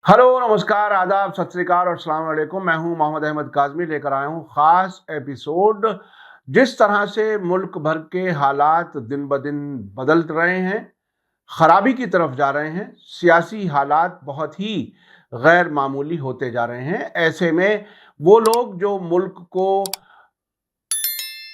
Hello, नमस्कार, आदाब, सत श्री अकाल और अस्सलाम वालेकुम। मैं हूं मोहम्मद अहमद काज़मी, लेकर आया हूं ख़ास एपिसोड। जिस तरह से मुल्क भर के हालात दिन ब दिन बदल रहे हैं, ख़राबी की तरफ जा रहे हैं, सियासी हालात बहुत ही गैर मामूली होते जा रहे हैं। ऐसे में वो लोग जो मुल्क को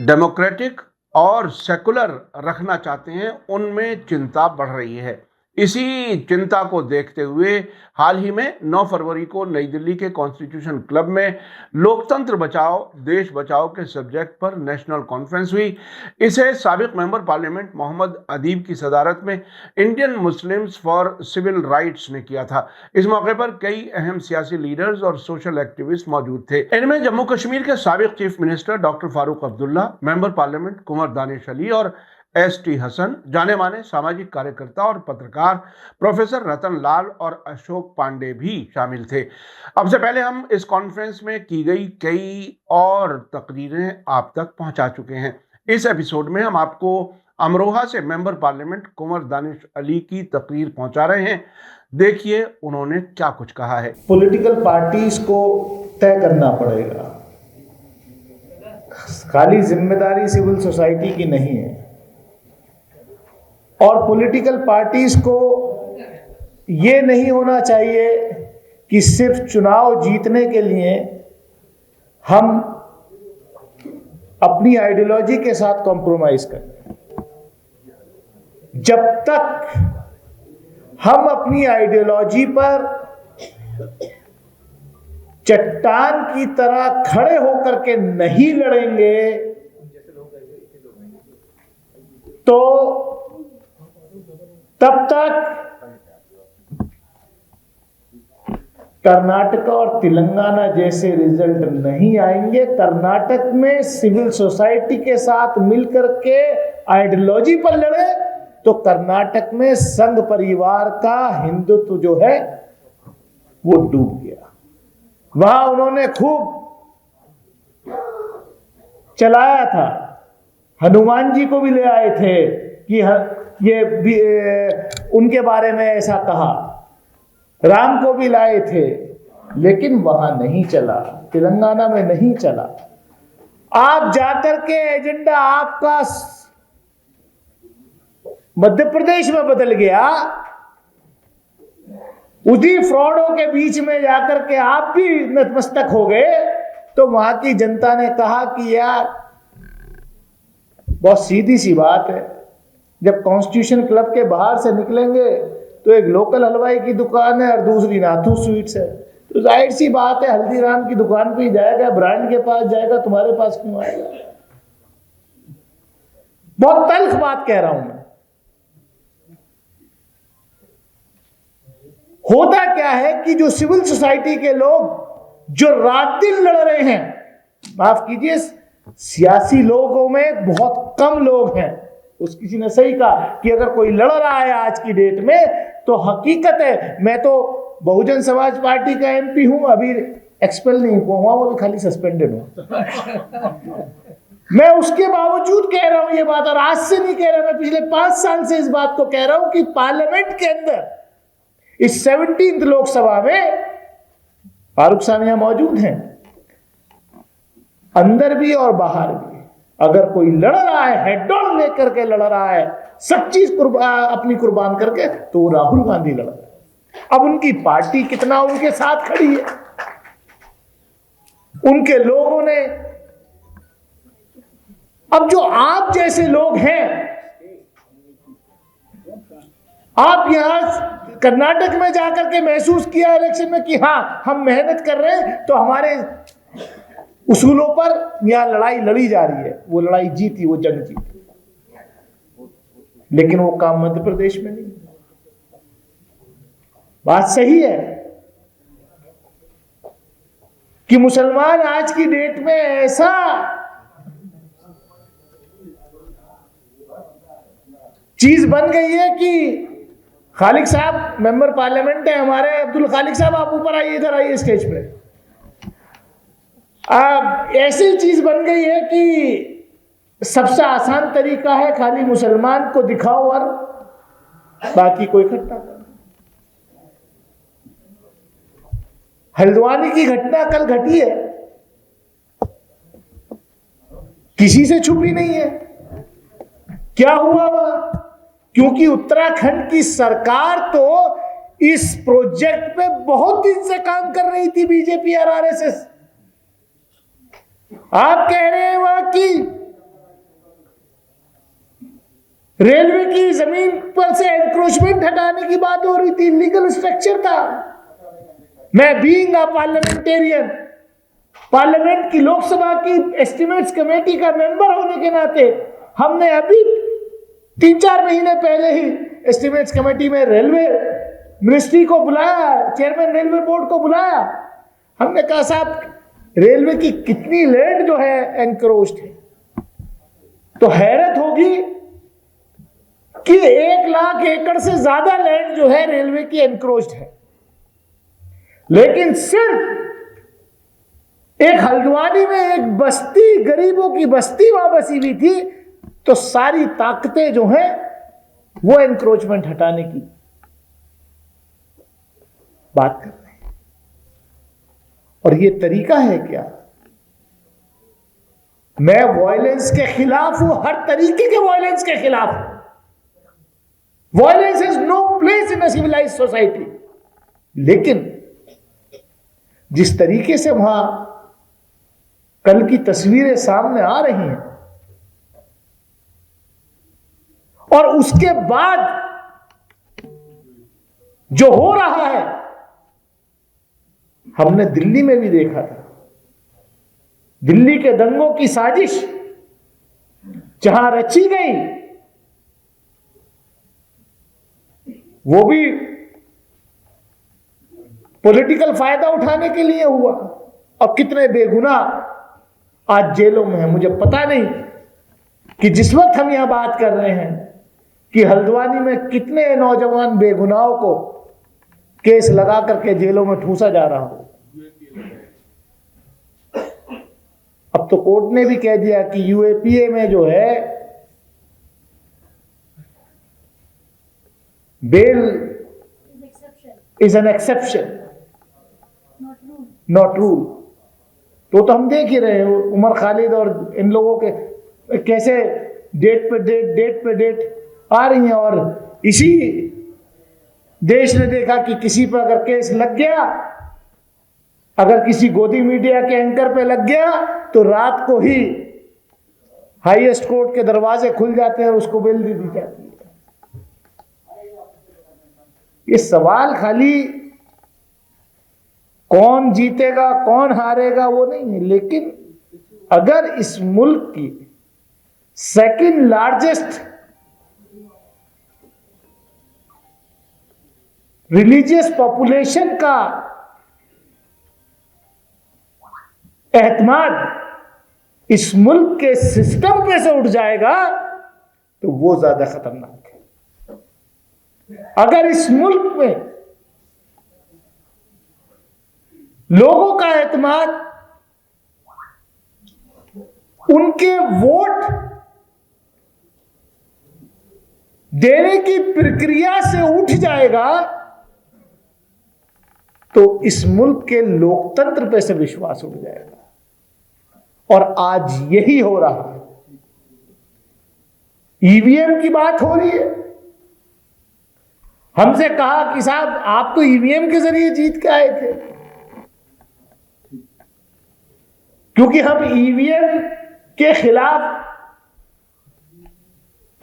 डेमोक्रेटिक और सेकुलर रखना चाहते हैं, उनमें चिंता बढ़ रही है। इसी चिंता को देखते हुए हाल ही में 9 फरवरी को नई दिल्ली के कॉन्स्टिट्यूशन क्लब में लोकतंत्र बचाओ देश बचाओ के सब्जेक्ट पर नेशनल कॉन्फ्रेंस हुई। इसे साबिक मेंबर पार्लियामेंट मोहम्मद अदीब की सदारत में Indian Muslims for civil rights ने किया था। इस मौके पर कई अहम सियासी लीडर्स और सोशल एक्टिविस्ट मौजूद थे। इनमें जम्मू कश्मीर के साबिक chief minister doctor Farooq Abdullah, member parliament Kunwar Danish Ali और एस.टी. हसन, जाने माने सामाजिक कार्यकर्ता और पत्रकार प्रोफेसर रतन लाल और अशोक पांडे भी शामिल थे। अब से पहले हम इस कॉन्फ्रेंस में की गई कई और तकरीरें आप तक पहुंचा चुके हैं। इस एपिसोड में हम आपको अमरोहा से मेंबर पार्लियामेंट कुंवर दानिश अली की तकरीर पहुंचा रहे हैं। देखिए उन्होंने क्या कुछ कहा है। पॉलिटिकल पार्टीज को तय करना पड़ेगा, खाली जिम्मेदारी सिविल सोसाइटी की नहीं है। और पॉलिटिकल पार्टीज को ये नहीं होना चाहिए कि सिर्फ चुनाव जीतने के लिए हम अपनी आइडियोलॉजी के साथ कॉम्प्रोमाइज करें। जब तक हम अपनी आइडियोलॉजी पर चट्टान की तरह खड़े होकर के नहीं लड़ेंगे तो तब तक कर्नाटक और तेलंगाना जैसे रिजल्ट नहीं आएंगे। कर्नाटक में सिविल सोसाइटी के साथ मिलकर के आइडियोलॉजी पर लड़े तो कर्नाटक में संघ परिवार का हिंदुत्व जो है वो डूब गया। वहां उन्होंने खूब चलाया था, हनुमान जी को भी ले आए थे कि ये भी उनके बारे में ऐसा कहा, राम को भी लाए थे, लेकिन वहां नहीं चला, तेलंगाना में नहीं चला। आप जाकर के एजेंडा आपका मध्य प्रदेश में बदल गया, उसी फ्रॉडों के बीच में जाकर के आप भी नतमस्तक हो गए, तो वहां की जनता ने कहा कि यार बहुत सीधी सी बात है, जब कॉन्स्टिट्यूशन क्लब के बाहर से निकलेंगे तो एक लोकल हलवाई की दुकान है और दूसरी नाथू स्वीट्स है, तो जाहिर सी बात है हल्दीराम की दुकान पे ही जाएगा, ब्रांड के पास जाएगा, तुम्हारे पास क्यों आएगा। बहुत तल्ख बात कह रहा हूं मैं। होता क्या है कि जो सिविल सोसाइटी के लोग जो रात दिन लड़ रहे हैं, माफ कीजिए, सियासी लोगों में बहुत कम लोग हैं। उस किसी ने सही कहा कि अगर कोई लड़ रहा है आज की डेट में तो हकीकत है। मैं तो बहुजन समाज पार्टी का एमपी हूं, अभी एक्सपेल नहीं हुआ, वो भी खाली सस्पेंडेड हूं। मैं उसके बावजूद कह रहा हूं ये बात, और आज से नहीं कह रहा, मैं पिछले 5 साल से इस बात को कह रहा हूं कि पार्लियामेंट के अंदर इस 17th लोकसभा में फारूक सानिया मौजूद हैं, अंदर भी और बाहर भी। अगर कोई लड़ रहा है, हेड ऑन लेकर के लड़ रहा है, सब चीज अपनी कुर्बान करके, तो वो राहुल गांधी लड़ रहे हैं। अब उनकी पार्टी कितना उनके साथ खड़ी है, उनके लोगों ने। अब जो आप जैसे लोग हैं, आप यहां कर्नाटक में जाकर के महसूस किया इलेक्शन में कि हां हम मेहनत कर रहे हैं, तो हमारे उसूलों पर यहां लड़ाई लड़ी जा रही है। वो लड़ाई जीती, वो जंग जीती, लेकिन वो काम मध्य प्रदेश में नहीं। बात सही है कि मुसलमान आज की डेट में ऐसा चीज बन गई है कि खालिक साहब मेंबर पार्लियामेंट है हमारे, अब्दुल खालिक साहब आप ऊपर आइए, इधर आइए स्टेज पे। ऐसी चीज बन गई है कि सबसे आसान तरीका है खाली मुसलमान को दिखाओ और बाकी को इकट्ठा करो। हल्द्वानी की घटना कल घटी है, किसी से छुपी नहीं है। क्या हुआ वहां? क्योंकि उत्तराखंड की सरकार तो इस प्रोजेक्ट पे बहुत दिन से काम कर रही थी, बीजेपी और आरएसएस। आप कह रहे हैं वहां की रेलवे की जमीन पर से एनक्रोचमेंट हटाने की बात हो रही थी, लीगल स्ट्रक्चर था। मैं बीइंग अ पार्लियामेंटेरियन, पार्लियामेंट की लोकसभा की एस्टिमेट्स कमेटी का मेंबर होने के नाते हमने अभी 3-4 महीने पहले ही एस्टिमेट्स कमेटी में रेलवे मिनिस्ट्री को बुलाया, चेयरमैन रेलवे बोर्ड को बुलाया। हमने कहा साहब रेलवे की कितनी लैंड जो है एनक्रोच्ड है। तो हैरत होगी कि 1 लाख एकड़ से ज्यादा लैंड जो है रेलवे की एनक्रोच्ड है, लेकिन सिर्फ एक हल्द्वानी में एक बस्ती, गरीबों की बस्ती वहां बसी हुई थी, तो सारी ताकतें जो हैं वो एनक्रोचमेंट हटाने की बात कर रहे हैं। और ये तरीका है क्या? मैं वायलेंस के खिलाफ हूं, हर तरीके के वायलेंस के खिलाफ हूं। Violence has no place in a civilised society. लेकिन जिस तरीके से वहां कल की तस्वीरें सामने आ रही हैं और उसके बाद जो हो रहा है, हमने दिल्ली में भी देखा था। दिल्ली के दंगों की साजिश जहां रची गई, वो भी पॉलिटिकल फायदा उठाने के लिए हुआ। और कितने बेगुनाह आज जेलों में है। मुझे पता नहीं कि जिस वक्त हम यहां बात कर रहे हैं कि हल्द्वानी में कितने नौजवान बेगुनाहों को केस लगा करके जेलों में ठूसा जा रहा हो। अब तो कोर्ट ने भी कह दिया कि यूएपीए में जो है bail is an exception, not rule. तो हम देख ही रहे हैं उमर खालिद और इन लोगों के कैसे डेट पे डेट आ रही हैं। और इसी देश ने देखा कि किसी पर अगर केस लग गया, अगर किसी गोदी मीडिया के एंकर पे लग गया, तो रात को ही हाईएस्ट कोर्ट के दरवाजे खुल जाते हैं और उसको बेल दे दी जाती है। ये सवाल खाली कौन जीतेगा कौन हारेगा वो नहीं है, लेकिन अगर इस मुल्क की सेकंड लार्जेस्ट रिलीजियस पॉपुलेशन का एतमाद इस मुल्क के सिस्टम पे से उठ जाएगा तो वो ज्यादा खतरनाक है। अगर इस मुल्क में लोगों का एतमाद उनके वोट देने की प्रक्रिया से उठ जाएगा तो इस मुल्क के लोकतंत्र पे से विश्वास उठ जाएगा। और आज यही हो रहा है। ईवीएम की बात हो रही है। हमसे कहा कि साहब आप तो ईवीएम के जरिए जीत के आए थे, क्योंकि हम ईवीएम के खिलाफ।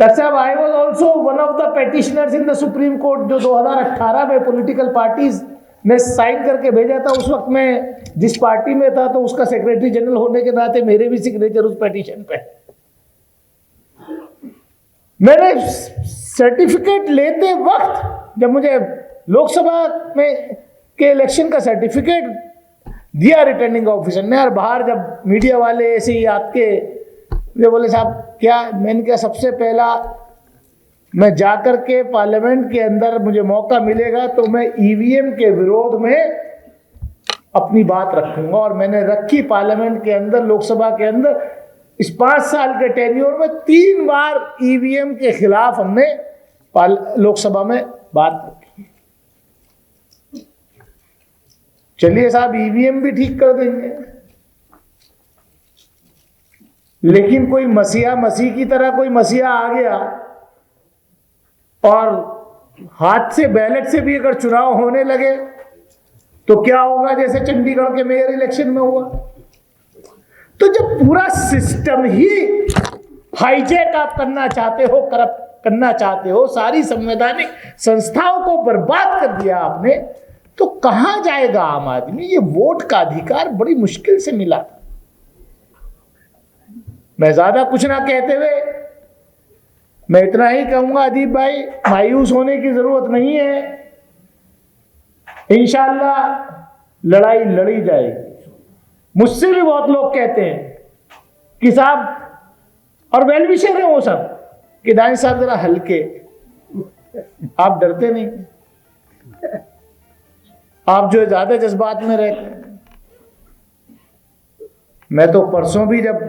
डॉक्टर साहब, I was also one of the petitioners in the supreme court, जो 2018 में पॉलिटिकल पार्टीज ने साइन करके भेजा था। उस वक्त मैं जिस पार्टी में था, तो उसका सेक्रेटरी जनरल होने के नाते मेरे भी सिग्नेचर उस पेटिशन पे। मैंने सर्टिफिकेट लेते वक्त जब मुझे लोकसभा में के इलेक्शन का सर्टिफिकेट दिया रिटर्निंग ऑफिसर ने, और बाहर जब मीडिया वाले ऐसे ही आपके मुझे बोले साहब क्या, मैंने कहा सबसे पहला मैं जाकर के पार्लियामेंट के अंदर मुझे मौका मिलेगा तो मैं ईवीएम के विरोध में अपनी बात रखूंगा। और मैंने रखी पार्लियामेंट के अंदर, लोकसभा के अंदर। इस 5 साल के टेन्योर में 3 बार ईवीएम के खिलाफ हमने लोकसभा में बात रखी। चलिए साहब ईवीएम भी ठीक कर देंगे, लेकिन कोई मसीहा मसीह की तरह कोई मसीहा आ गया और हाथ से बैलेट से भी अगर चुनाव होने लगे तो क्या होगा, जैसे चंडीगढ़ के मेयर इलेक्शन में हुआ। तो जब पूरा सिस्टम ही हाईजैक आप करना चाहते हो, करप्ट करना चाहते हो, सारी संवैधानिक संस्थाओं को बर्बाद कर दिया आपने, तो कहां जाएगा आम आदमी? ये वोट का अधिकार बड़ी मुश्किल से मिला। मैं ज्यादा कुछ ना कहते हुए मैं इतना ही कहूंगा, अदीप भाई मायूस होने की जरूरत नहीं है, इंशाअल्लाह लड़ाई लड़ी जाएगी। मुझसे भी बहुत लोग कहते हैं कि साहब, और वेल विशर है वो सब, कि दानिश साहब जरा हल्के, आप डरते नहीं, आप जो ज्यादा जज्बात में रहते हैं। मैं तो परसों भी जब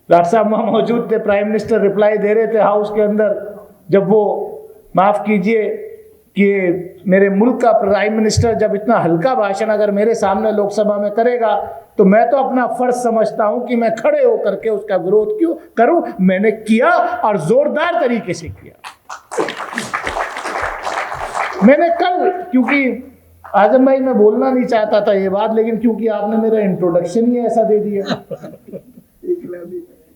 डॉक्टर साहब वहां मौजूद थे, प्राइम मिनिस्टर रिप्लाई दे रहे थे हाउस के अंदर, जब वो माफ कीजिए कि मेरे मुल्क का प्राइम मिनिस्टर जब इतना हल्का भाषण अगर मेरे सामने लोकसभा में करेगा तो मैं तो अपना फर्ज समझता हूं कि मैं खड़े होकर के उसका विरोध क्यों करूं। मैंने किया और जोरदार तरीके से किया। मैंने कल, क्योंकि आजम भाई मैं बोलना नहीं चाहता था ये बात, लेकिन क्योंकि आपने मेरा इंट्रोडक्शन ही ऐसा दे दिया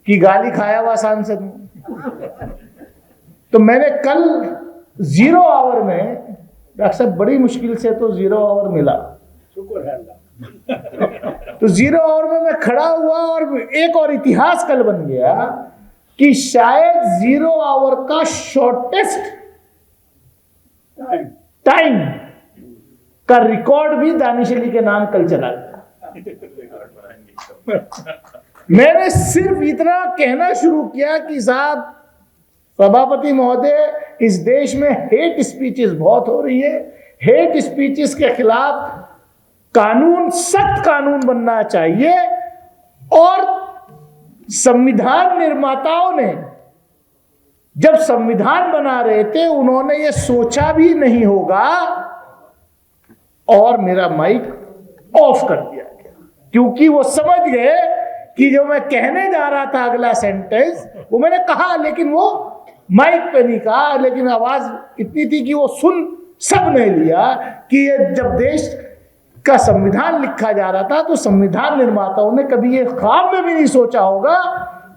कि गाली खाया हुआ सांसद हूं, तो मैंने कल 0 आवर में, डॉक्टर साहब बड़ी मुश्किल से तो 0 आवर मिला, तो 0 आवर में मैं खड़ा हुआ और एक और इतिहास कल बन गया कि शायद 0 आवर का शॉर्टेस्ट टाइम का रिकॉर्ड भी दानिश अली के नाम कल चला गया। मैंने सिर्फ इतना कहना शुरू किया कि साहब सभापति महोदय, इस देश में हेट स्पीचेस बहुत हो रही है, हेट स्पीचेस के खिलाफ कानून, सख्त कानून बनना चाहिए। और संविधान निर्माताओं ने जब संविधान बना रहे थे उन्होंने ये सोचा भी नहीं होगा, और मेरा माइक ऑफ कर दिया गया क्योंकि वो समझ गए कि जो मैं कहने जा रहा था अगला सेंटेंस वो मैंने कहा, लेकिन वो माइक पे नहीं कहा, लेकिन आवाज इतनी थी कि वो सुन सबने लिया कि ये जब देश का संविधान लिखा जा रहा था तो संविधान निर्माताओं ने कभी ये ख्वाब में भी नहीं सोचा होगा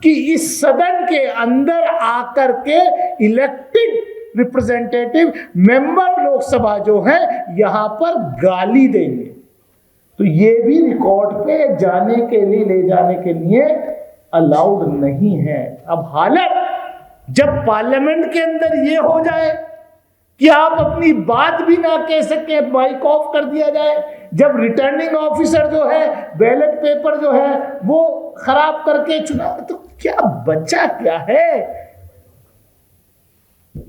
कि इस सदन के अंदर आकर के इलेक्टेड रिप्रेजेंटेटिव मेंबर लोकसभा जो है यहां पर गाली देंगे। तो ये भी रिकॉर्ड पे जाने के लिए, ले जाने के लिए अलाउड नहीं है। अब हालत जब पार्लियामेंट के अंदर ये हो जाए कि आप अपनी बात भी ना कह सके, माइक ऑफ कर दिया जाए, जब रिटर्निंग ऑफिसर जो है बैलेट पेपर जो है वो खराब करके चुनाव, तो क्या बचा क्या है?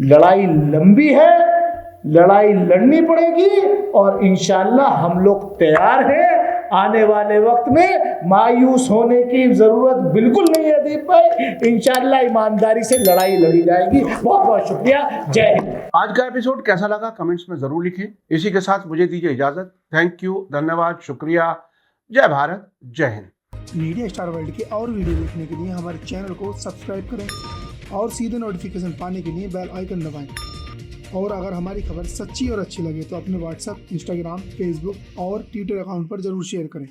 लड़ाई लंबी है, लड़ाई लड़नी पड़ेगी और इंशाल्लाह हम लोग तैयार हैं। आने वाले वक्त में मायूस होने की जरूरत बिल्कुल नहीं है दीप भाई, इंशाल्लाह ईमानदारी से लड़ाई लड़ी जाएगी। बहुत बहुत शुक्रिया, जय हिंद। आज का एपिसोड कैसा लगा कमेंट्स में जरूर लिखें। इसी के साथ मुझे दीजिए इजाजत। थैंक यू, धन्यवाद, शुक्रिया, जय भारत, जय हिंद। मीडिया स्टार वर्ल्ड के और वीडियो देखने के लिए हमारे चैनल को सब्सक्राइब करें और सीधे नोटिफिकेशन पाने के लिए बेल आइकन दबाएं। और अगर हमारी खबर सच्ची और अच्छी लगे तो अपने व्हाट्सएप, इंस्टाग्राम, फेसबुक और ट्विटर अकाउंट पर जरूर शेयर करें।